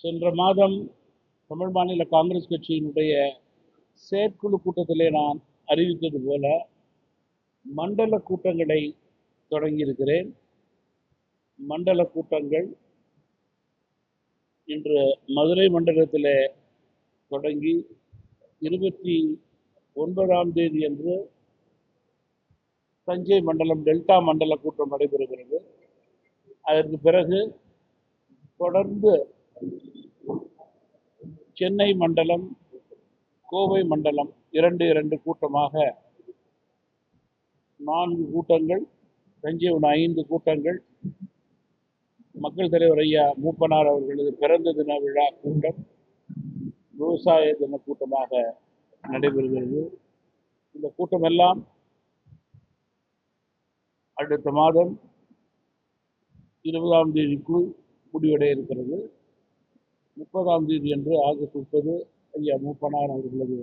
சென்ற மாதம் தமிழ் மாநில காங்கிரஸ் கட்சியினுடைய செயற்குழு கூட்டத்திலே நான் அறிவித்தது போல மண்டல கூட்டங்களை தொடங்கியிருக்கிறேன். மண்டல கூட்டங்கள் இன்று மதுரை மண்டலத்திலே தொடங்கி 29ஆம் தேதி அன்று தஞ்சை மண்டலம் டெல்டா மண்டல கூட்டம் நடைபெறுகிறது. அதற்கு பிறகு தொடர்ந்து சென்னை மண்டலம், கோவை மண்டலம் இரண்டு கூட்டமாக 4 கூட்டங்கள், தஞ்சை 5 கூட்டங்கள், மக்கள் தலைவர் ஐயா மூப்பனார் அவர்களது பிறந்த தின விழா கூட்டம், விவசாய தின கூட்டமாக நடைபெறுகிறது. இந்த கூட்டம் எல்லாம் அடுத்த மாதம் 20ஆம் தேதிக்குள் முடிவடைய இருக்கிறது. 30ஆம் தேதி அன்று ஆகஸ்ட் 30 ஐயா மூப்பனார் அவர்களது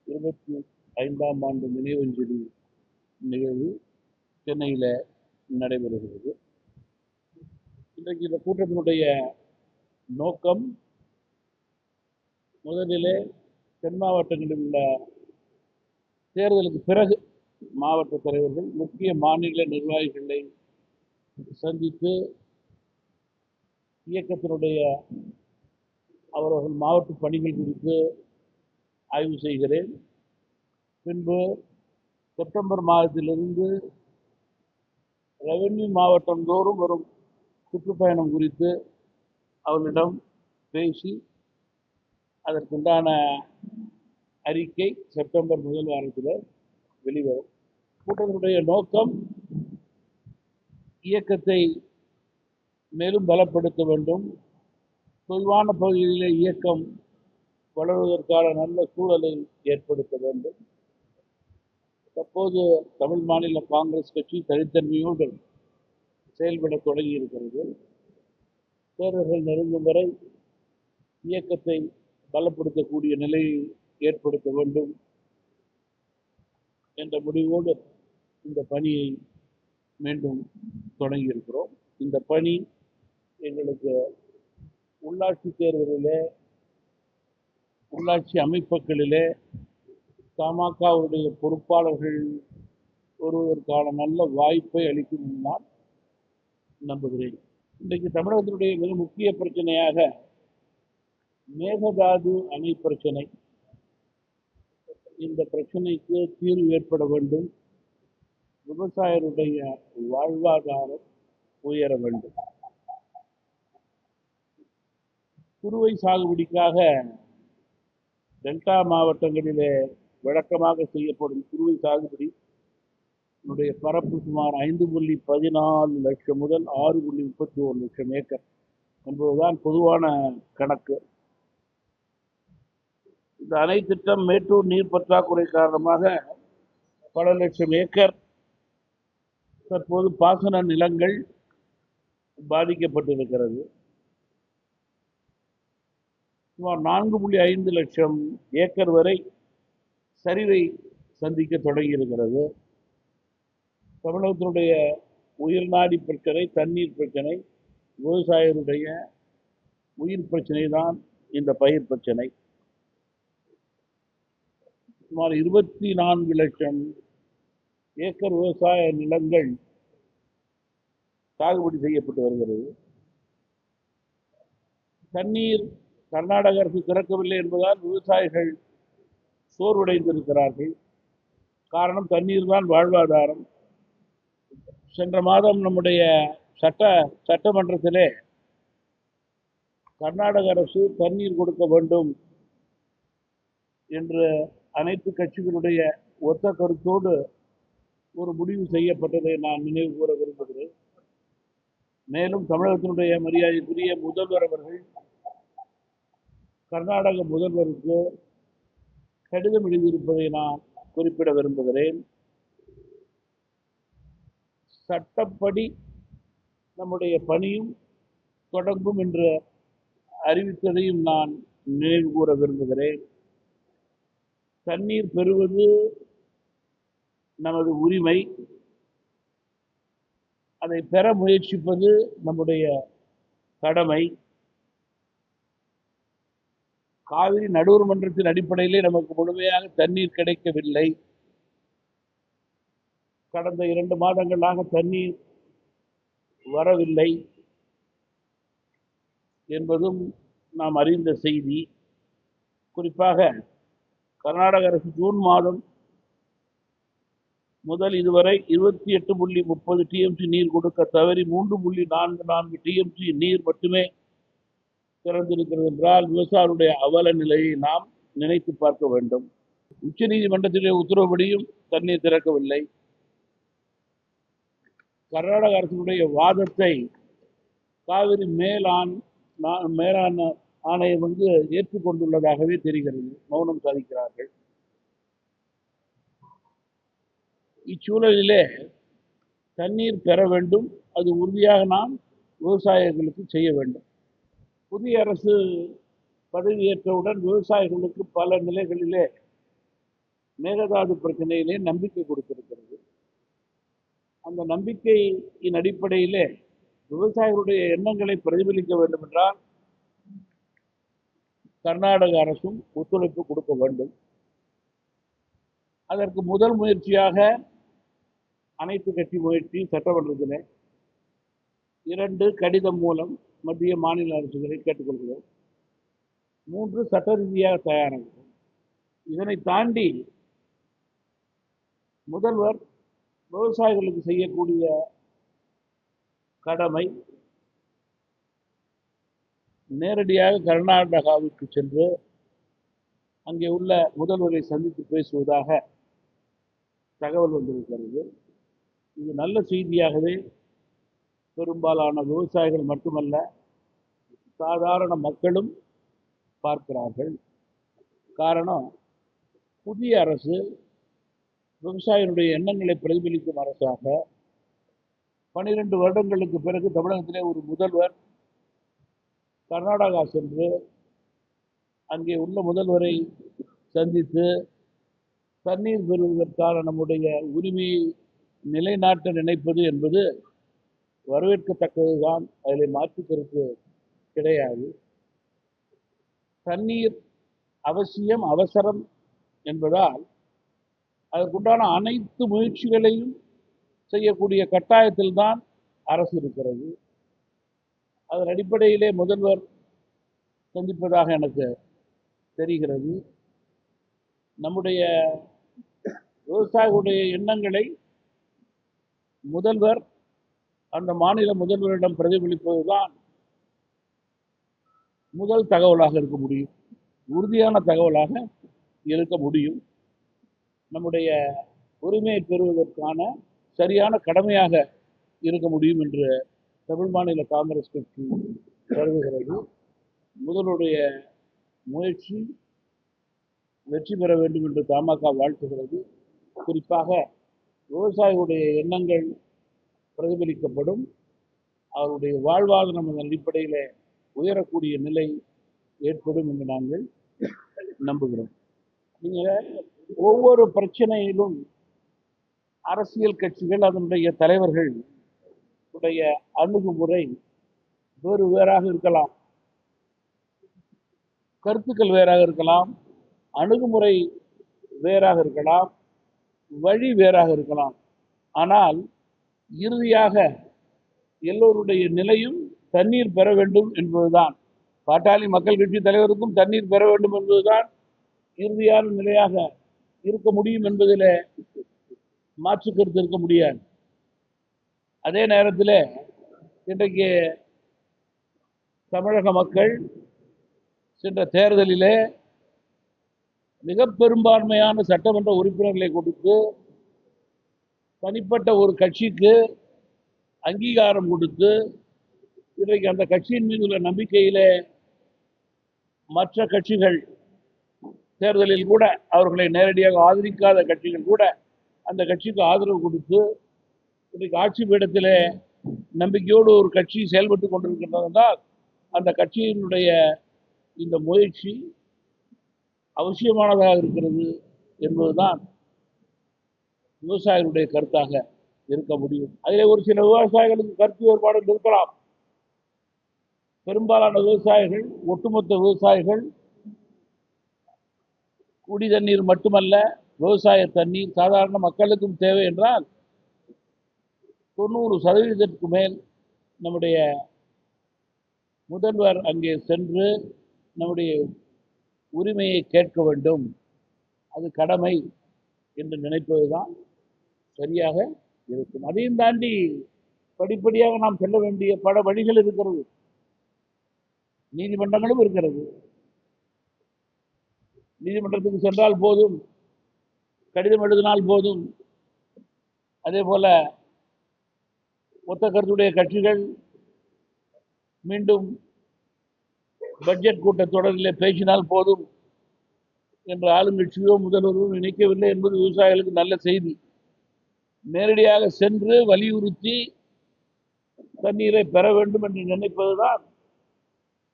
25ஆம் ஆண்டு நினைவஞ்சலி நிகழ்வு சென்னையில் நடைபெறுகிறது. இன்றைக்கு இந்த கூட்டத்தினுடைய நோக்கம் முதலிலே தென் மாவட்டங்களில் உள்ள தேர்தலுக்கு பிறகு மாவட்ட தலைவர்கள் முக்கிய மாநில நிர்வாகிகளை சந்தித்து இயக்கத்தினுடைய அவர்கள் மாவட்ட பணிகள் குறித்து ஆய்வு செய்கிறேன். பின்பு செப்டம்பர் மாதத்திலிருந்து ரெவென்யூ மாவட்டம் தோறும் வரும் சுற்றுப்பயணம் குறித்து அவர்களிடம் பேசி அதற்குண்டான அறிக்கை செப்டம்பர் முதல் வாரத்தில் வெளிவரும். கூட்டத்தினுடைய நோக்கம் இயக்கத்தை மேலும் பலப்படுத்த வேண்டும், தொய்வான பகுதிகளிலே இயக்கம் வளர்வதற்கான நல்ல சூழலை ஏற்படுத்த வேண்டும். தற்போது தமிழ் மாநில காங்கிரஸ் கட்சி தனித்தன்மையோடு செயல்பட தொடங்கி இருக்கிறது. தேர்தல்கள் நெருங்கும் வரை இயக்கத்தை பலப்படுத்தக்கூடிய நிலையை ஏற்படுத்த வேண்டும் என்ற முடிவோடு இந்த பணியை மீண்டும் தொடங்கி இருக்கிறோம். இந்த பணி எங்களுக்கு உள்ளாட்சி தேர்தலிலே, உள்ளாட்சி அமைப்புகளிலே தமாகவுடைய பொறுப்பாளர்கள் வருவதற்கான நல்ல வாய்ப்பை அளிக்கும் நான் நம்புகிறேன். இன்றைக்கு தமிழகத்தினுடைய மிக முக்கிய பிரச்சனையாக மேகதாது அணை பிரச்சனை. இந்த பிரச்சனைக்கு தீர்வு ஏற்பட வேண்டும், விவசாயிகளுடைய வாழ்வாதாரம் உயர வேண்டும். குறுவை சாகுபடிக்காக டெல்டா மாவட்டங்களிலே வழக்கமாக செய்யப்படும் குறுவை சாகுபடி பரப்பு சுமார் 5.14 லட்சம் முதல் 6.31 லட்சம் ஏக்கர் என்பதுதான் பொதுவான கணக்கு. இந்த அணை திட்டம் மேட்டூர் நீர் பற்றாக்குறை காரணமாக பல லட்சம் ஏக்கர் தற்போது பாசன நிலங்கள் பாதிக்கப்பட்டிருக்கிறது. சுமார் 4.5 லட்சம் ஏக்கர் வரை சரிவை சந்திக்க தொடங்கியிருக்கிறது. தமிழகத்தினுடைய உயிர்நாடி பிரச்சனை, தண்ணீர் பிரச்சனை, விவசாயிகளுடைய உயிர் பிரச்சனை தான் இந்த பயிர் பிரச்சனை. சுமார் 24 லட்சம் ஏக்கர் விவசாய நிலங்கள் சாகுபடி செய்யப்பட்டு வருகிறது. தண்ணீர் கர்நாடக அரசு திறக்கவில்லை என்பதால் விவசாயிகள் சோர்வடைந்திருக்கிறார்கள். காரணம் தண்ணீர் தான் வாழ்வாதாரம். சென்ற மாதம் நம்முடைய சட்டமன்றத்திலே கர்நாடக அரசு தண்ணீர் கொடுக்க வேண்டும் என்று அனைத்து கட்சிகளுடைய ஒத்த கருத்தோடு ஒரு முடிவு செய்யப்பட்டதை நான் நினைவு கூற விரும்புகிறேன். மேலும் தமிழகத்தினுடைய மரியாதைக்குரிய முதல்வர் அவர்கள் கர்நாடக முதல்வருக்கு கடிதம் எழுதியிருப்பதை நான் குறிப்பிட விரும்புகிறேன். சட்டப்படி நம்முடைய பணியும் தொடங்கும் என்று அறிவித்ததையும் நான் நினைவு கூற விரும்புகிறேன். தண்ணீர் பெறுவது நமது உரிமை. அதை பெற முயற்சிப்பது நம்முடைய கடமை. காவிரி நடுவர் மன்றத்தின் அடிப்படையிலே நமக்கு முழுமையாக தண்ணீர் கிடைக்கவில்லை. கடந்த 2 மாதங்களாக தண்ணீர் வரவில்லை என்பதும் நாம் அறிந்த செய்தி. குறிப்பாக கர்நாடக அரசு ஜூன் மாதம் முதல் இதுவரை 28.30 டிஎம்சி நீர் கொடுக்க தவறி 3.44 டிஎம்சி நீர் மட்டுமே திறந்திருக்கிறது என்றால் விவசாயிகளுடைய அவல நிலையை நாம் நினைத்து பார்க்க வேண்டும். உச்ச நீதிமன்றத்திலே உத்தரவுபடியும் தண்ணீர் திறக்கவில்லை. கர்நாடக அரசினுடைய வாதத்தை காவிரி மேலாண் ஆணையம் ஏற்றுக்கொண்டுள்ளதாகவே தெரிகிறது. மௌனம் சாதிக்கிறார்கள். இச்சூழலிலே தண்ணீர் பெற வேண்டும். அது உறுதியாக நாம் விவசாயிகளுக்கு செய்ய வேண்டும். புதிய அரசு பதவியேற்றவுடன் விவசாயிகளுக்கு பல நிலைகளிலே மேகதாது பிரச்சனையிலே நம்பிக்கை கொடுத்திருக்கிறது. அந்த நம்பிக்கையின் அடிப்படையிலே விவசாயிகளுடைய எண்ணங்களை பிரதிபலிக்க வேண்டும் என்றால் கர்நாடக அரசும் ஒத்துழைப்பு கொடுக்க வேண்டும். அதற்கு முதல் முயற்சியாக அனைத்து கட்சி முயற்சி சட்டமன்றத்திலே 2 கடிதம் மூலம் மத்திய மாநில அரசுகளை கேட்டுக்கொள்கிறோம். 3 சட்ட ரீதியாக தயாராகும். இதனை தாண்டி முதல்வர் விவசாயிகளுக்கு செய்யக்கூடிய கடமை நேரடியாக கர்நாடகாவுக்கு சென்று அங்கே உள்ள முதல்வரை சந்தித்து பேசுவதாக தகவல் வந்திருக்கிறது. இது நல்ல செய்தியாகவே பெரும்பாலான விவசாயிகள் மட்டுமல்ல சாதாரண மக்களும் பார்க்கிறார்கள். காரணம், புதிய அரசு விவசாயிகளுடைய எண்ணங்களை பிரதிபலிக்கும் அரசாக 12 வருடங்களுக்கு பிறகு தமிழகத்திலே ஒரு முதல்வர் கர்நாடகா சென்று அங்கே உள்ள முதல்வரை சந்தித்து தண்ணீர் பெறுவதற்கான நம்முடைய உரிமையை நிலைநாட்ட நினைப்பது என்பது வரவேற்கத்தக்கதுதான். அதில் மாற்று கருத்து கிடையாது. தண்ணீர் அவசியம், அவசரம் என்பதால் அதற்குண்டான அனைத்து முயற்சிகளையும் செய்யக்கூடிய கட்டாயத்தில் தான் அரசு இருக்கிறது. அதன் அடிப்படையிலே முதல்வர் சந்திப்பதாக எனக்கு தெரிகிறது. நம்முடைய விவசாயிகளுடைய எண்ணங்களை முதல்வர் அந்த மாநில முதல்வரிடம் பிரதிபலிப்பதுதான் முதல் தகவலாக இருக்க முடியும், உறுதியான தகவலாக இருக்க முடியும். நம்முடைய உரிமையை பெறுவதற்கான சரியான கடமையாக இருக்க முடியும் என்று தமிழ் மாநில காங்கிரஸ் கட்சி கருதுகிறது. முதல்வருடைய முயற்சி வெற்றி பெற வேண்டும் என்று தமாக வாழ்த்துகிறது. குறிப்பாக விவசாயிகளுடைய எண்ணங்கள் பிரதிபலிக்கப்படும், அவருடைய வாழ்வாதாரம் அடிப்படையில் உயரக்கூடிய நிலை ஏற்படும் என்று நாங்கள் நம்புகிறோம். நீங்கள் ஒவ்வொரு பிரச்சனையிலும் அரசியல் கட்சிகள் அதனுடைய தலைவர்கள் உடைய அணுகுமுறை வேறு வேறாக இருக்கலாம், கருத்துக்கள் வேறாக இருக்கலாம், அணுகுமுறை வேறாக இருக்கலாம், வழி வேறாக இருக்கலாம். ஆனால் இறுதியாக எல்லோருடைய நிலையும் தண்ணீர் பெற வேண்டும் என்பதுதான். பாட்டாளி மக்கள் கட்சி தலைவருக்கும் தண்ணீர் பெற வேண்டும் என்பதுதான் இறுதியான நிலையாக இருக்க முடியும் என்பதில் மாற்று கருத்து இருக்க முடியாது. அதே நேரத்தில் இன்றைக்கு தமிழக மக்கள் சென்ற தேர்தலிலே மிக பெரும்பான்மையான சட்டமன்ற உறுப்பினர்களை கொடுத்து தனிப்பட்ட ஒரு கட்சிக்கு அங்கீகாரம் கொடுத்து இன்றைக்கு அந்த கட்சியின் மீது உள்ள நம்பிக்கையிலே மற்ற கட்சிகள் தேர்தலில் கூட அவர்களை நேரடியாக ஆதரிக்காத கட்சிகள் கூட அந்த கட்சிக்கு ஆதரவு கொடுத்து இன்றைக்கு ஆட்சி பீடத்திலே நம்பிக்கையோடு ஒரு கட்சி செயல்பட்டு கொண்டிருக்கின்றது என்றால் அந்த கட்சியினுடைய இந்த முயற்சி அவசியமானதாக இருக்கிறது என்பதுதான் விவசாயிகளுடைய கருத்தாக இருக்க முடியும். அதில் ஒரு சில விவசாயிகளுக்கு கருத்து வேறுபாடு இருக்கலாம். பெரும்பாலான விவசாயிகள், ஒட்டுமொத்த விவசாயிகள் குடி தண்ணீர் மட்டுமல்ல, விவசாய தண்ணீர் சாதாரண மக்களுக்கும் தேவை என்றால் 90% மேல் நம்முடைய முதல்வர் அங்கே சென்று நம்முடைய உரிமையை கேட்க வேண்டும், அது கடமை என்று நினைப்பதுதான் சரியாக இருக்கும். அதையும் தாண்டி படிப்படியாக நாம் செல்ல வேண்டிய பல வழிகள் இருக்கிறது. நீதிமன்றங்களும் இருக்கிறது. நீதிமன்றத்துக்கு சென்றால் போதும், கடிதம் எழுதினால் போதும். அதே போல ஒத்த கருத்துடைய கட்சிகள் மீண்டும் பட்ஜெட் கூட்டத்தொடரில் பேசினால் போதும் என்ற ஆளுங்கட்சியோ முதல்வரோ நினைக்கவில்லை என்பது விவசாயிகளுக்கு நல்ல செய்தி. நேரடியாக சென்று வலியுறுத்தி தண்ணீரை பெற வேண்டும் என்று நினைப்பதுதான்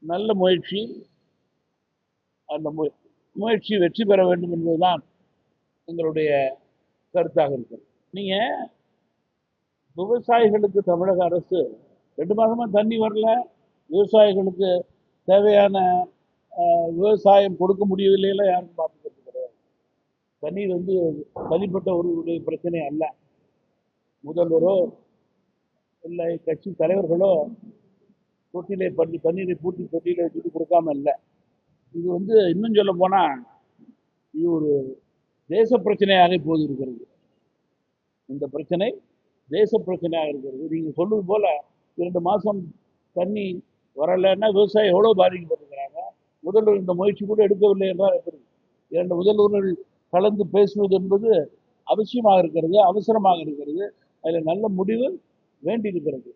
நல்ல முயற்சி. அந்த முயற்சி வெற்றி பெற வேண்டும் என்பதுதான் எங்களுடைய கருத்தாக இருக்கிறது. நீங்க விவசாயிகளுக்கு தமிழக அரசு 2 மாதமா தண்ணி வரல, விவசாயிகளுக்கு தேவையான விவசாயம் கொடுக்க முடியவில்லை, யாரும் பார்த்துக்கிறது கிடையாது. தண்ணீர் வந்து தனிப்பட்ட ஒருவருடைய பிரச்சனை அல்ல. முதல்வரோ இல்லை கட்சி தலைவர்களோ தொட்டிலே பண்ணி தண்ணீரை பூட்டி தொட்டியில வச்சுட்டு கொடுக்காம இல்லை. இது வந்து இன்னும் சொல்ல போனா இது ஒரு தேச பிரச்சனையாக இப்போது இருக்கிறது. இந்த பிரச்சனை தேச பிரச்சனையாக இருக்கிறது. நீங்க சொல்வது போல 2 மாசம் தண்ணி வரலைன்னா விவசாயம் எவ்வளவு பாதிக்கப்பட்டிருக்கிறாங்க. முதல்வர் இந்த முயற்சி கூட எடுக்கவில்லை என்றால் எப்படி? 2 முதல்வர்கள் கலந்து பேசுவது என்பது அவசியமாக இருக்கிறது, அவசரமாக இருக்கிறது. அதில் நல்ல முடிவு வேண்டி இருக்கிறது.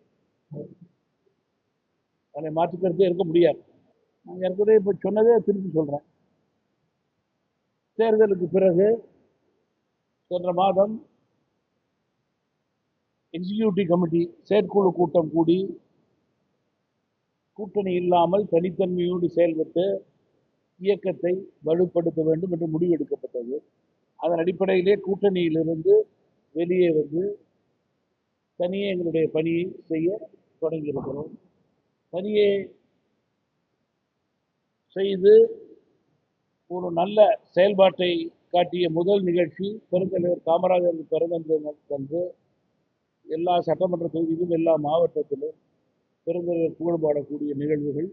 அதை மாற்றுக்கருத்தே இருக்க முடியாது. நான் ஏற்கனவே இப்போ சொன்னதே திருப்பி சொல்றேன். தேர்தலுக்கு பிறகு சென்ற மாதம் எக்ஸிக்யூட்டிவ் கமிட்டி செயற்குழு கூட்டம் கூடி கூட்டணி இல்லாமல் தனித்தன்மையோடு செயல்பட்டு இயக்கத்தை வலுப்படுத்த வேண்டும் என்று முடிவெடுக்கப்பட்டது. அதன் அடிப்படையிலே கூட்டணியிலிருந்து வெளியே வந்து தனியே எங்களுடைய பணியை செய்ய தொடங்கியிருக்கிறோம். தனியே செய்து ஒரு நல்ல செயல்பாட்டை காட்டிய முதல் நிகழ்ச்சி பெருந்தலைவர் காமராஜர் பிறந்தன்று எல்லா சட்டமன்ற தொகுதியிலும் எல்லா மாவட்டத்திலும் பெருந்தலைவர் புகழ் பாடக்கூடிய நிகழ்வுகள்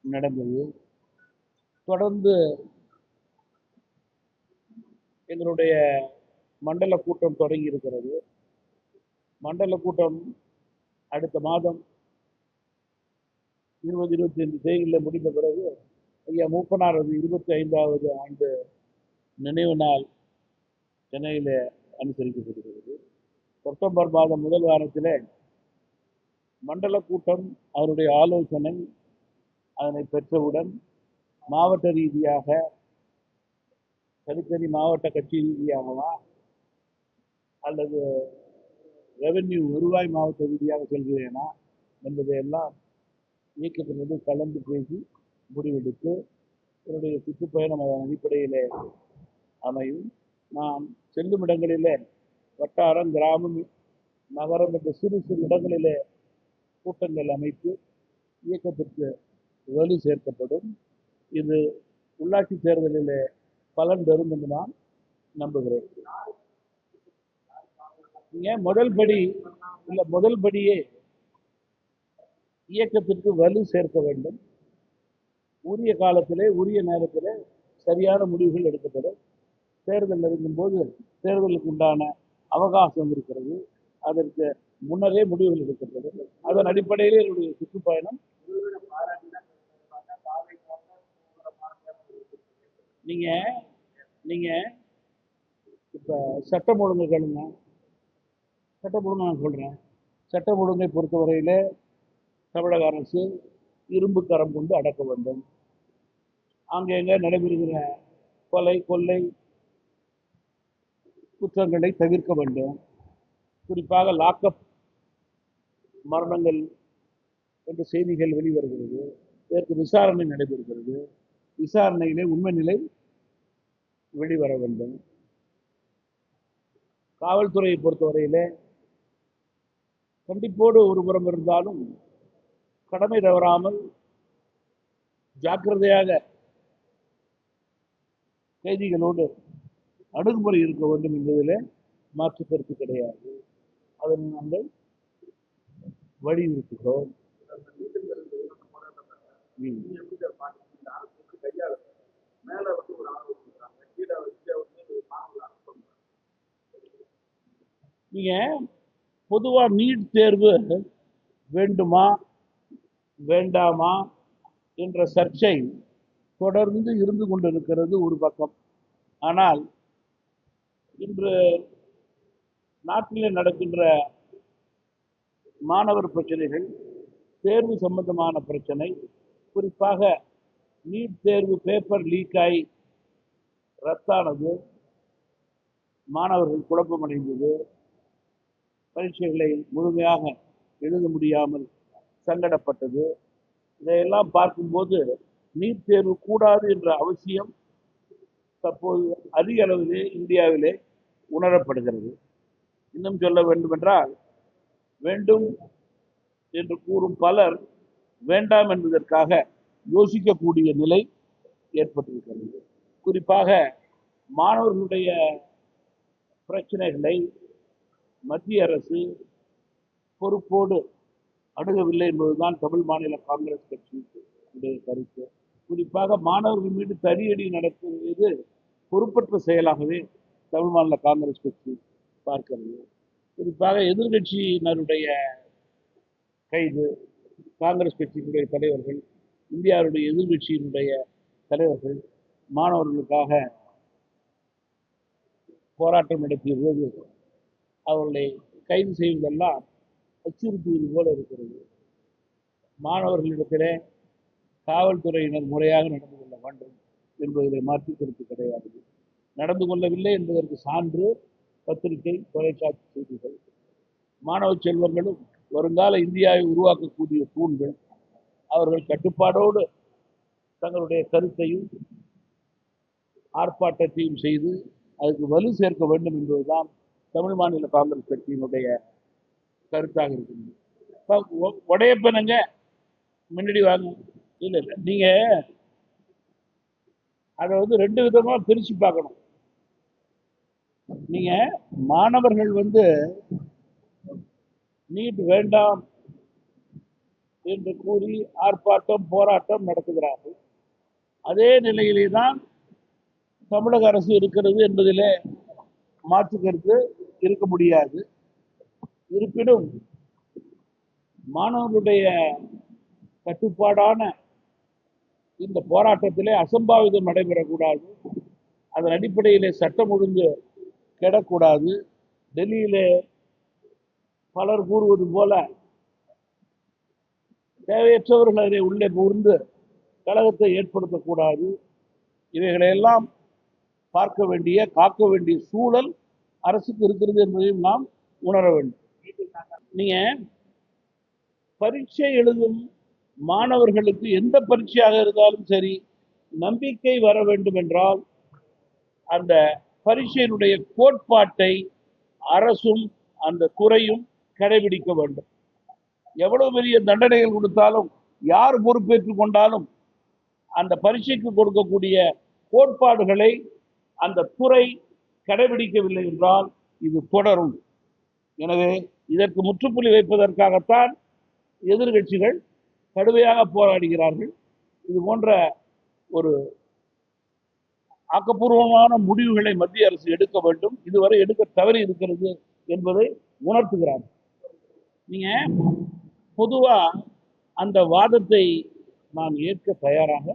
நடந்தது. தொடர்ந்து எங்களுடைய மண்டல கூட்டம் தொடங்கி இருக்கிறது. மண்டல கூட்டம் அடுத்த மாதம் 20-25 தேதியில் முடிந்த பிறகு ஐயா மூப்பனாரது 25வது ஆண்டு நினைவு நாள் சென்னையில் அனுசரிக்கப்படுகிறது. செப்டம்பர் மாதம் முதல் வாரத்தில் மண்டல கூட்டம் அவருடைய ஆலோசனை அதனை பெற்றவுடன் மாவட்ட ரீதியாக தனித்தனி மாவட்ட கட்சி ரீதியாகவா அல்லது ரெவென்யூ வருவாய் மாவட்ட ரீதியாக செல்கிறேனா என்பதையெல்லாம் இயக்கத்திலிருந்து கலந்து பேசி முடிவெடுத்து என்னுடைய சுற்றுப்பயணம் அதன் அடிப்படையில் அமையும். நாம் செல்லும் இடங்களிலே வட்டாரம், கிராமம், நகரம் என்ற சிறு சிறு இடங்களிலே கூட்டங்கள் அமைத்து இயக்கத்திற்கு வலு சேர்க்கப்படும். இது உள்ளாட்சி தேர்தலில் பலன் பெறும் என்று நான் நம்புகிறேன். முதல் படியே இயக்கத்திற்கு வலு சேர்க்க வேண்டும். உரிய காலத்திலே உரிய நேரத்திலே சரியான முடிவுகள் எடுக்கப்படும். தேர்தல் நெருங்கும் போது தேர்தலுக்கு உண்டான அவகாசம் இருக்கிறது. அதற்கு முன்னரே முடிவுகள் எடுக்கப்படும். அதன் அடிப்படையில் என்னுடைய சுற்றுப்பயணம். நீங்க நீங்க இப்ப சட்டம் ஒழுங்கு கேளுங்க. சட்டம் ஒழுங்கு நான் சொல்றேன். சட்டம் ஒழுங்கை பொறுத்தவரையில தமிழக அரசு இரும்பு கரம் கொண்டு அடக்க வேண்டும். அங்கங்க நடைபெறுகிற கொலை, கொள்ளை குற்றங்களை தவிர்க்க வேண்டும். குறிப்பாக லாக்அப் மரணங்கள் என்ற செய்திகள் வெளிவருகிறது. இதற்கு விசாரணை நடைபெறுகிறது. விசாரணையிலே உண்மை நிலை வெளிவர வேண்டும். காவல்துறையை பொறுத்தவரையிலே கண்டிப்போடு ஒருபுறம் இருந்தாலும் கடமை தவறாமல் ஜாக்கிரதையாக கைதிகளோடு அணுகுமுறை இருக்க வேண்டும் என்பதில் மாற்று கருத்து கிடையாது. அதனை நாங்கள் வலியுறுத்துகிறோம். நீங்க பொதுவா நீட் தேர்வு வேண்டுமா வேண்டாமா என்ற சர்ச்சை தொடர்ந்து இருந்து கொண்டிருக்கிறது ஒரு பக்கம். ஆனால் இன்று நாட்டிலே நடக்கின்ற மாணவர் பிரச்சனைகள், தேர்வு சம்பந்தமான பிரச்சனை, குறிப்பாக நீட் தேர்வு பேப்பர் லீக் ஆகி ரத்தானது, மாணவர்கள் குழப்பமடைந்தது, பரீட்சைகளை முழுமையாக எழுத முடியாமல் சங்கடப்பட்டது, இதையெல்லாம் பார்க்கும்போது நீட் தேர்வு கூடாது என்ற அவசியம் தற்போது அதிக அளவிலே இந்தியாவிலே உணரப்படுகிறது. இன்னும் சொல்ல வேண்டுமென்றால், வேண்டும் என்று கூறும் பலர் வேண்டாம் என்பதற்காக யோசிக்கக்கூடிய நிலை ஏற்பட்டிருக்கிறது. குறிப்பாக மாணவர்களுடைய பிரச்சனைகளை மத்திய அரசு பொறுப்போடு அணுகவில்லை என்பதுதான் தமிழ் மாநில காங்கிரஸ் கட்சியுடைய கருத்து. குறிப்பாக மாணவர்கள் மீது தடியடி நடத்துவது பொறுப்பற்ற செயலாகவே தமிழ் மாநில காங்கிரஸ் கட்சி பார்க்கிறது. குறிப்பாக எதிர்கட்சியினருடைய கைது, காங்கிரஸ் கட்சியினுடைய தலைவர்கள், இந்தியாவுடைய எதிர்கட்சியினுடைய தலைவர்கள் மாணவர்களுக்காக போராட்டம் நடத்திய போது அவர்களை கைது செய்வதெல்லாம் அச்சுறுத்துவது போல இருக்கிறது. மாணவர்களிடத்திலே காவல்துறையினர் முறையாக நடந்து கொள்ள வேண்டும் என்பதில் மாற்று கருத்து கிடையாது. நடந்து கொள்ளவில்லை என்பதற்கு சான்று பத்திரிகை, தொலைக்காட்சி செய்திகள். மாணவ செல்வங்களும் வருங்கால இந்தியாவை உருவாக்கக்கூடிய தூண்கள். அவர்கள் கட்டுப்பாடோடு தங்களுடைய கருத்தையும் ஆர்ப்பாட்டத்தையும் செய்து அதுக்கு வலு சேர்க்க வேண்டும் என்பதுதான் தமிழ் மாநில காங்கிரஸ் கட்சியினுடைய கருத்தாக இருக்கிறது. உடையப்பனுங்க முன்னாடி வாங்க. இல்லை இல்லை, நீங்க அதை ரெண்டு விதமா பிரிச்சு பார்க்கணும். நீங்க மாணவர்கள் நீட் வேண்டாம் என்று கூறி ஆர்ப்பாட்டம், போராட்டம் நடத்துகிறார்கள். அதே நிலையிலே தான் தமிழக அரசு இருக்கிறது என்பதிலே மாற்று கருத்து இருக்க முடியாது. இருப்பினும் மாணவர்களுடைய கட்டுப்பாடான இந்த போராட்டத்திலே அசம்பாவிதம் நடைபெறக்கூடாது, அதன் அடிப்படையிலே சட்டம் ஒழுங்கு கெடக்கூடாது. டெல்லியிலே பலர் கூறுவது போல தேவையற்றவர்கள் அதை உள்ளே புகுந்து கழகத்தை ஏற்படுத்தக்கூடாது. இவைகளையெல்லாம் பார்க்க வேண்டிய, காக்க வேண்டிய சூழல் அரசுக்கு இருக்கிறது என்பதையும் நாம் உணர வேண்டும். நீங்க பரீட்சை எழுதும் மாணவர்களுக்கு எந்த பரீட்சையாக இருந்தாலும் சரி, நம்பிக்கை வர வேண்டும் என்றால் அந்த பரீட்சையினுடைய கோட்பாட்டை அரசும் அந்த துறையும் கடைபிடிக்க வேண்டும். எவ்வளவு பெரிய தண்டனைகள் கொடுத்தாலும், யார் பொறுப்பேற்றுக் கொண்டாலும் அந்த பரீட்சைக்கு கொடுக்கக்கூடிய கோட்பாடுகளை அந்த துறை கடைபிடிக்கவில்லை என்றால் இது தொடரும். எனவே இதற்கு முற்றுப்புள்ளி வைப்பதற்காகத்தான் எதிர்கட்சிகள் கடுமையாக போராடுகிறார்கள். இது போன்ற ஒரு ஆக்கப்பூர்வமான முடிவுகளை மத்திய அரசு எடுக்க வேண்டும். இதுவரை எடுக்க தவறி இருக்கிறது என்பதை உணர்த்துகிறார்கள். நீங்க பொதுவா அந்த வாதத்தை நான் ஏற்க தயாராக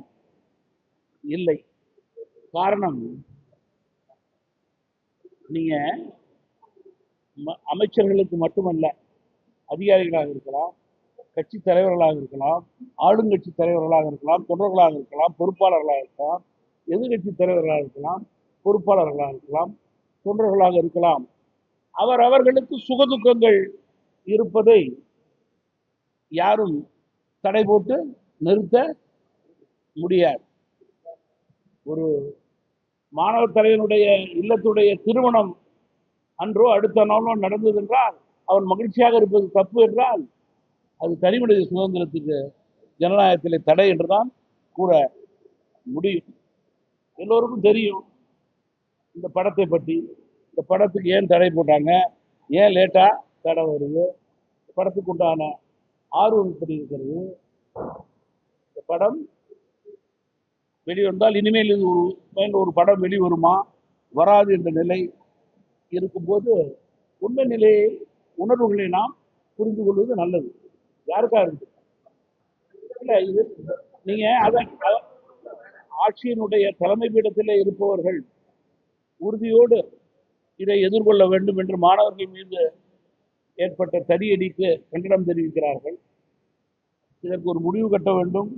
இல்லை. காரணம், நீங்க அமைச்சர்களுக்கு மட்டுமல்ல, அதிகாரிகளாக இருக்கலாம், கட்சி தலைவர்களாக இருக்கலாம், ஆளுங்கட்சி தலைவர்களாக இருக்கலாம், தொண்டர்களாக இருக்கலாம், பொறுப்பாளர்களாக இருக்கலாம், எதிர்கட்சி தலைவர்களாக இருக்கலாம், பொறுப்பாளர்களாக இருக்கலாம், தொண்டர்களாக இருக்கலாம். அவர்களுக்கு சுகதுக்கங்கள் இருப்பதை யாரும் தடை போட்டு நிறுத்த முடியாது. ஒரு மாணவர் தலைவனுடைய இல்லத்துடைய திருமணம் அன்றோ அடுத்த நாளோ நடந்தது என்றால் அவன் மகிழ்ச்சியாக இருப்பது தப்பு என்றால் அது தனிமனித சுதந்திரத்துக்கு ஜனநாயகத்திலே தடை என்றுதான் கூற முடியும். எல்லோருக்கும் தெரியும், இந்த படத்தை பற்றி, இந்த படத்துக்கு ஏன் தடை போட்டாங்க, ஏன் லேட்டாக தடை வருது, படத்துக்கு உண்டான ஆர்வம் எப்படி இருக்கிறது, இந்த படம் வெளிவந்தால் இனிமேல் இது ஒரு படம் வெளிவருமா வராது என்ற நிலை இருக்கும்போது உண்மை நிலையை உணர்வுகளை நாம் புரிந்து கொள்வது நல்லது. யாருக்கா இருக்கு இல்லை இது நீங்க ஆட்சியினுடைய தலைமை பீடத்தில் இருப்பவர்கள் உறுதியோடு இதை எதிர்கொள்ள வேண்டும் என்று மாணவர்கள் மீது ஏற்பட்ட தடியடிக்கு கண்டனம் தெரிவிக்கிறார்கள். இதற்கு ஒரு முடிவு கட்ட வேண்டும்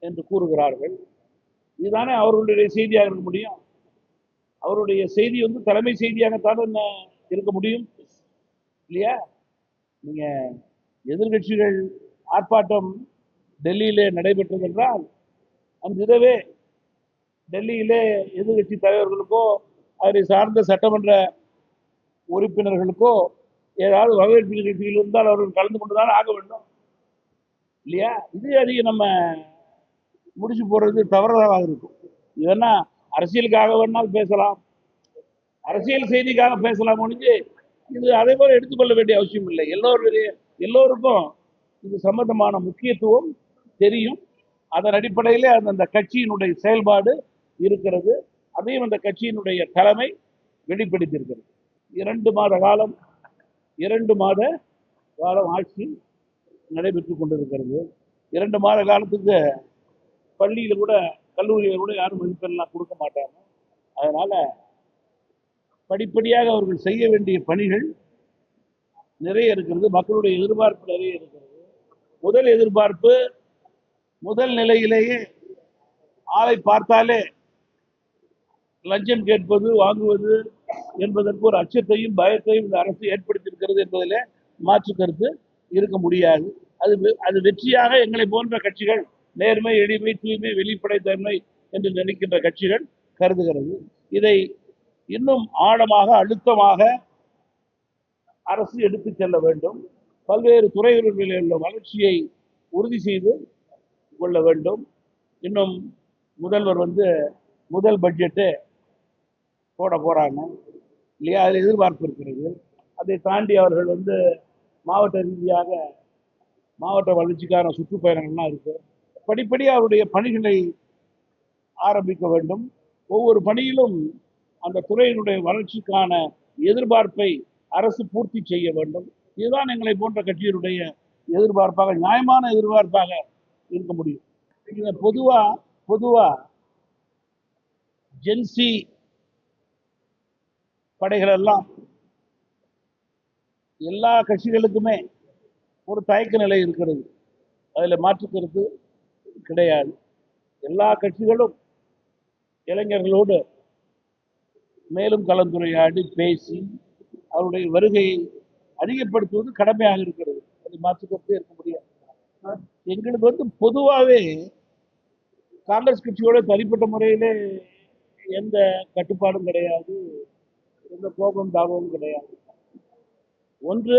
என்று கூறுகிறார்கள். இதுதானே அவர்களுடைய செய்தியாக இருக்க முடியும். அவருடைய செய்தி தலைமை செய்தியாகத்தான் இருக்க முடியும் இல்லையா? நீங்க எதிர்கட்சிகள் ஆர்ப்பாட்டம் டெல்லியிலே நடைபெற்றது என்றால் அந்த இதவே டெல்லியிலே எதிர்கட்சி தலைவர்களுக்கோ அதை சார்ந்த சட்டமன்ற உறுப்பினர்களுக்கோ ஏதாவது வரவேற்பு நிகழ்ச்சியில் இருந்தால் அவர்கள் கலந்து கொண்டுதான் ஆக வேண்டும் இல்லையா? இது அதிக நம்ம முடிச்சு போடுறது தவறாக இருக்கும். இதென்னா அரசியலுக்காக வேணால் பேசலாம், அரசியல் செய்திக்காக பேசலாம் ஒழிஞ்சு இது அதே போல எடுத்துக்கொள்ள வேண்டிய அவசியம் இல்லை. எல்லோருக்கும் இது சம்பந்தமான முக்கியத்துவம் தெரியும். அதன் அடிப்படையில் அந்த கட்சியினுடைய செயல்பாடு இருக்கிறது. அதையும் அந்த கட்சியினுடைய தலைமை வெளிப்படுத்தியிருக்கிறது. 2 மாத காலம் ஆட்சி நடைபெற்றுக் கொண்டிருக்கிறது. 2 மாத காலத்துக்கு பள்ளியில கூட கல்லூரியில் கூட யாரும் மதிப்பெல்லாம் கொடுக்க மாட்டாங்க. அதனால படிப்படியாக அவர்கள் செய்ய வேண்டிய பணிகள் நிறைய இருக்கிறது. மக்களுடைய எதிர்பார்ப்பு நிறைய இருக்கிறது. முதல் எதிர்பார்ப்பு முதல் நிலையிலேயே ஆளை பார்த்தாலே லஞ்சம் கேட்பது வாங்குவது என்பதற்கு ஒரு அச்சத்தையும் பயத்தையும் இந்த அரசு ஏற்படுத்தியிருக்கிறது என்பதிலே மாற்று கருத்து இருக்க முடியாது. அது வெற்றியாக எங்களை போன்ற கட்சிகள் நேர்மை, எளிமை, தூய்மை, வெளிப்படைத்தன்மை என்று நினைக்கின்ற கட்சிகள் கருதுகிறது. இதை இன்னும் ஆழமாக அழுத்தமாக அரசு எடுத்துச் செல்ல வேண்டும். பல்வேறு துறைகளில் உள்ள வளர்ச்சியை உறுதி செய்து கொள்ள வேண்டும். இன்னும் முதல்வர் முதல் பட்ஜெட்டு போட போறாங்க இல்லையா? அதில் எதிர்பார்ப்பு இருக்கிறது. அதை தாண்டி அவர்கள் மாவட்ட ரீதியாக மாவட்ட வளர்ச்சிக்கான சுற்றுப்பயணங்கள்லாம் இருக்கு. படிப்படியாக அவருடைய பணிகளை ஆரம்பிக்க வேண்டும். ஒவ்வொரு பணியிலும் அந்த துறையினுடைய வளர்ச்சிக்கான எதிர்பார்ப்பை அரசு பூர்த்தி செய்ய வேண்டும். இதுதான் எங்களை போன்ற கட்சியினுடைய எதிர்பார்ப்பாக, நியாயமான எதிர்பார்ப்பாக இருக்க முடியும். பொதுவா ஜென்சி படைகள் எல்லாம் எல்லா கட்சிகளுக்குமே ஒரு தயக்க நிலை இருக்கிறது. அதில் மாற்று கருத்து கிடையாது. எல்லா கட்சிகளும் இளைஞர்களோடு மேலும் கலந்துரையாடி பேசி அவருடைய வருகையை அதிகப்படுத்துவது கடமையாக இருக்கிறது. அது மாற்று கருத்து இருக்க முடியாது. எங்களுக்கு பொதுவாகவே காங்கிரஸ் கட்சியோட தனிப்பட்ட முறையிலே எந்த கட்டுப்பாடும் கிடையாது, எந்த கோபம் தாபமும் கிடையாது. ஒன்று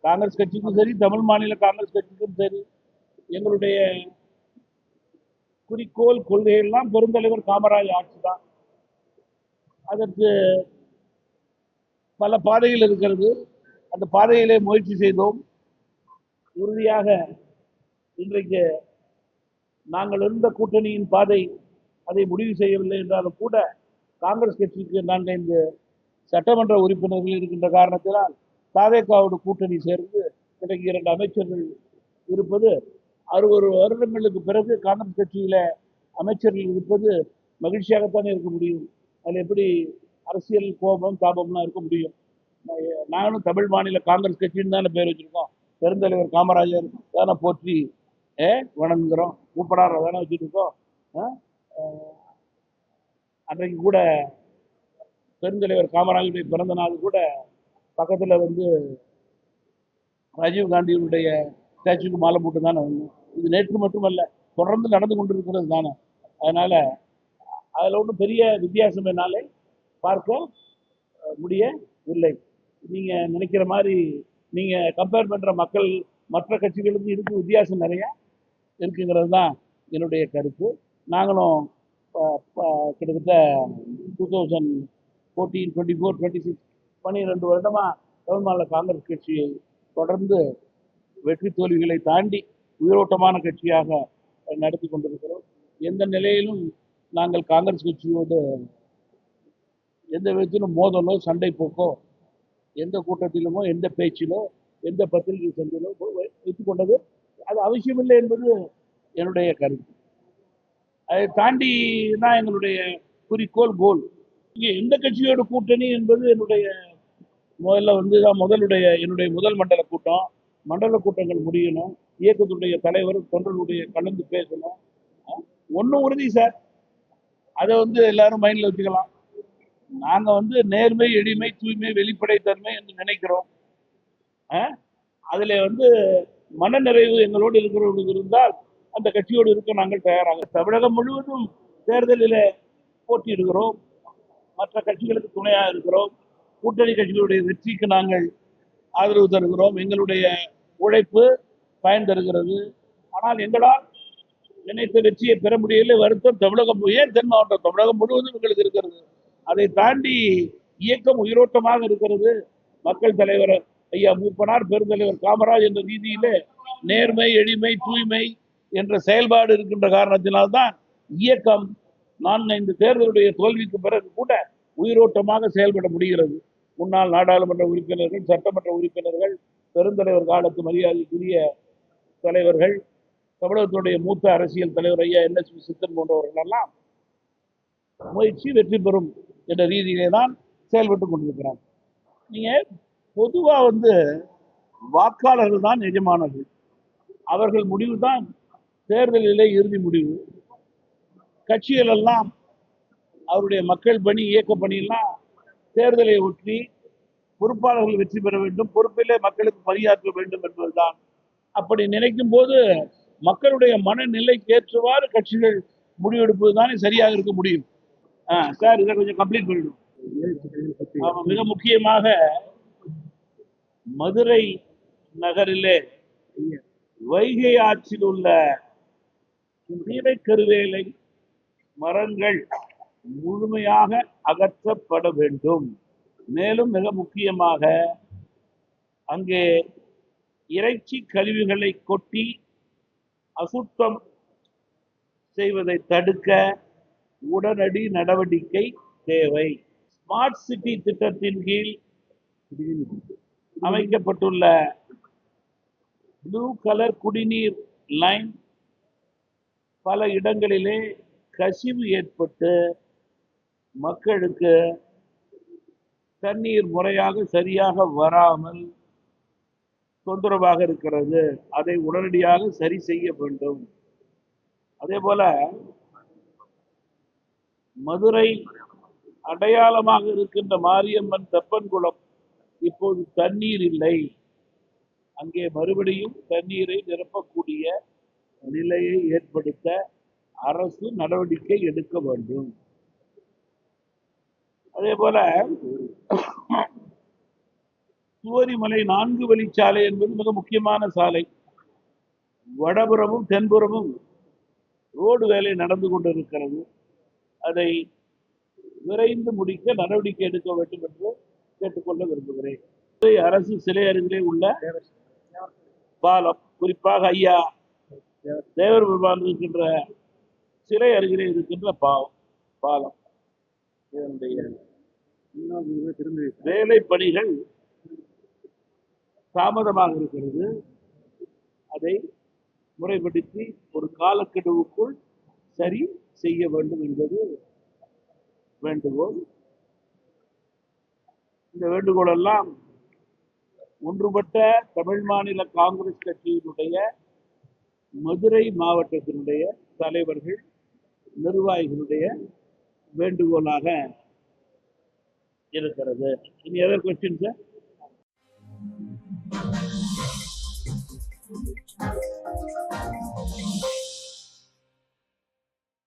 காங்கிரஸ் கட்சிக்கும் சரி, தமிழ் மாநில காங்கிரஸ் கட்சிக்கும் சரி, எங்களுடைய குறிக்கோள் கொள்கையெல்லாம் பெருந்தலைவர் காமராஜ் ஆட்சி தான். அதற்கு பல பாதைகள் இருக்கிறது. அந்த பாதையிலே முயற்சி செய்தோம். உறுதியாக இன்றைக்கு நாங்கள் இருந்த கூட்டணியின் பாதை அதை முடிவு செய்யவில்லை என்றாலும் கூட காங்கிரஸ் கட்சிக்கு 4-5 சட்டமன்ற உறுப்பினர்கள் இருக்கின்ற காரணத்தினால் தாவேகாவோடு கூட்டணி சேர்ந்து இன்றைக்கு 2 அமைச்சர்கள் இருப்பது, 60 வருடங்களுக்கு பிறகு காங்கிரஸ் கட்சியில அமைச்சர்கள் இருப்பது மகிழ்ச்சியாகத்தானே இருக்க முடியும். அதில் எப்படி அரசியல் கோபம் தாபம்லாம் இருக்க முடியும்? நானும் தமிழ் மாநில காங்கிரஸ் கட்சின்னு தானே பேர் வச்சிருக்கோம். பெருந்தலைவர் காமராஜர் தானே போற்றி வணங்குகிறோம். கூப்பிடார தானே வச்சுட்டு இருக்கோம். அன்றைக்கு கூட பெருந்தலைவர் காமராஜருடைய பிறந்த நாள் கூட பக்கத்தில் ராஜீவ் காந்தியினுடைய ஸ்டாச்சுக்கு மாலை போட்டு தானே வந்தோம். இது நேற்று மட்டுமல்ல, தொடர்ந்து நடந்து கொண்டிருக்கிறது தானே. அதனால அதில் ஒன்றும் பெரிய வித்தியாசம் என்னாலே பார்க்க முடியவில்லை. நீங்க நினைக்கிற மாதிரி நீங்க கம்பேர் பண்ற மக்கள் மற்ற கட்சிகளுக்கு இதுக்கு வித்தியாசம் நிறைய இருக்குங்கிறது தான் என்னுடைய கருத்து. நாங்களும் கிட்டத்தட்ட 2014, 24, 26, 12 வருடமா தமிழ் மாநில காங்கிரஸ் கட்சியை தொடர்ந்து வெற்றி தோல்விகளை தாண்டி உயிரோட்டமான கட்சியாக நடத்தி கொண்டிருக்கிறோம். எந்த நிலையிலும் நாங்கள் காங்கிரஸ் கட்சியோடு எந்த விதத்திலும் மோதலோ சண்டை போக்கோ எந்த கூட்டத்திலுமோ எந்த பேச்சிலோ எந்த பத்திரிகை சந்திலோ வைத்துக் கொண்டது அது அவசியமில்லை என்பது என்னுடைய கருத்து. அதை தாண்டி தான் எங்களுடைய குறிக்கோள் கோல். இங்கே எந்த கட்சியோட கூட்டணி என்பது என்னுடைய என்னுடைய முதல் மண்டல கூட்டம். மண்டல கூட்டங்கள் முடியணும், இயக்கத்துடைய தலைவர் தொண்டர்களுடைய கலந்து பேசணும். ஒன்றும் உறுதி சார், அதை எல்லாரும் மைண்ட்ல வச்சுக்கலாம். நாங்க நேர்மை, எளிமை, தூய்மை, வெளிப்படைத்தன்மை என்று நினைக்கிறோம். அதுல மனநிறைவு எங்களோடு இருக்கிறவர்களுக்கு இருந்தால் அந்த கட்சியோடு இருக்க நாங்கள் தயாராக. தமிழகம் முழுவதும் தேர்தலில் போட்டியிடுகிறோம், மற்ற கட்சிகளுக்கு துணையாக இருக்கிறோம். கூட்டணி கட்சிகளுடைய வெற்றிக்கு நாங்கள் ஆதரவு தருகிறோம். எங்களுடைய உழைப்பு பயன் தருகிறது. ஆனால் எங்களால் நினைத்த வெற்றியை பெற முடியவில்லை. வருத்தம். தமிழகம் ஏன் தென் மாவட்டம், தமிழகம் முழுவதும் எங்களுக்கு இருக்கிறது. அதை தாண்டி இயக்கம் உயிரோட்டமாக இருக்கிறது. மக்கள் தலைவர் ஐயா மூப்பனார், பெருந்தலைவர் காமராஜ் என்ற ரீதியிலே நேர்மை, எளிமை, தூய்மை என்ற செயல்பாடு இருக்கின்ற காரணத்தினால்தான் இயக்கம் இந்த தேர்தலுடைய தோல்விக்கு பிறகு கூட உயிரோட்டமாக செயல்பட முடிகிறது. முன்னாள் நாடாளுமன்ற உறுப்பினர்கள், சட்டமன்ற உறுப்பினர்கள், பெருந்தலைவர் காலத்து மரியாதைக்குரிய தலைவர்கள், தமிழகத்தினுடைய மூத்த அரசியல் தலைவர் ஐயா NSP சித்தன் போன்றவர்கள் எல்லாம் முயற்சி வெற்றி பெறும் என்ற ரீதியிலே தான் செயல்பட்டு கொண்டிருக்கிறார். நீங்க பொதுவா வாக்காளர்கள் தான் எஜமானர்கள். அவர்கள் முடிவு தான் தேர்தலிலே இறுதி முடிவு. கட்சிகள் எல்லாம் அவருடைய மக்கள் பணி, இயக்க பணியெல்லாம் தேர்தலை ஒட்டி பொறுப்பாளர்கள் வெற்றி பெற வேண்டும், பொறுப்பிலே மக்களுக்கு பணியாற்ற வேண்டும் என்பதுதான். அப்படி நினைக்கும் போது மக்களுடைய மனநிலைக்கு ஏற்றவாறு கட்சிகள் முடிவெடுப்பது தானே சரியாக இருக்க முடியும். சார், இதை கொஞ்சம் கம்ப்ளீட் பண்ணிடும். மிக முக்கியமாக மதுரை நகரிலே வைகை ஆற்றில் உள்ள நீரைக்கருவேலை மரங்கள் முழுமையாக அகற்றப்பட வேண்டும். மேலும் மிக முக்கியமாக அங்கே இறைச்சி கழிவுகளை கொட்டி அசுத்தம் செய்வதை தடுக்க உடனடி நடவடிக்கை தேவை. ஸ்மார்ட் சிட்டி திட்டத்தின் கீழ் அமைக்கப்பட்டுள்ள ப்ளூ கலர் குடிநீர் லைன் பல இடங்களிலே கசிவு ஏற்பட்டு மக்களுக்கு தண்ணீர் முறையாக சரியாக வராமல் தொந்தரவாக இருக்கிறது. அதை உடனடியாக சரி செய்ய வேண்டும். அதே போல மதுரை அடையாளமாக இருக்கின்ற மாரியம்மன் தெப்பன்குளம் இப்போது தண்ணீர் இல்லை. அங்கே மறுபடியும் தண்ணீரை நிரப்பக்கூடிய நிலையை ஏற்படுத்த அரசு நடவடிக்கை எடுக்க வேண்டும். அதே போல சுவரிமலை 4 வழிச்சாலை என்பது மிக முக்கியமான சாலை. வடபுறமும் தென்புறமும் ரோடு வேலை நடந்து கொண்டிருக்கிறது. அதை விரைந்து முடிக்க நடவடிக்கை எடுக்க வேண்டும் என்று கேட்டுக்கொள்ள விரும்புகிறேன். அரசு சிலை அருகிலே உள்ள பாலம், குறிப்பாக ஐயா தேவர் பெருமான் இருக்கின்ற சிலை அருகிலே இருக்கின்ற பாலம், இதனுடைய வேலை பணிகள் தாமதமாக இருக்கிறது. அதை முறைப்படுத்தி ஒரு காலக்கெடுவுக்குள் சரி செய்ய வேண்டும் என்பது வேண்டுகோள். இந்த வேண்டுகோள் எல்லாம் ஒன்றுபட்ட தமிழ் மாநில காங்கிரஸ் கட்சியினுடைய மதுரை மாவட்டத்தினுடைய தலைவர்கள், நிர்வாகிகளுடைய வேண்டுகோளாக இருக்கிறது. இனி எதர் கொஸ்டின் சார்?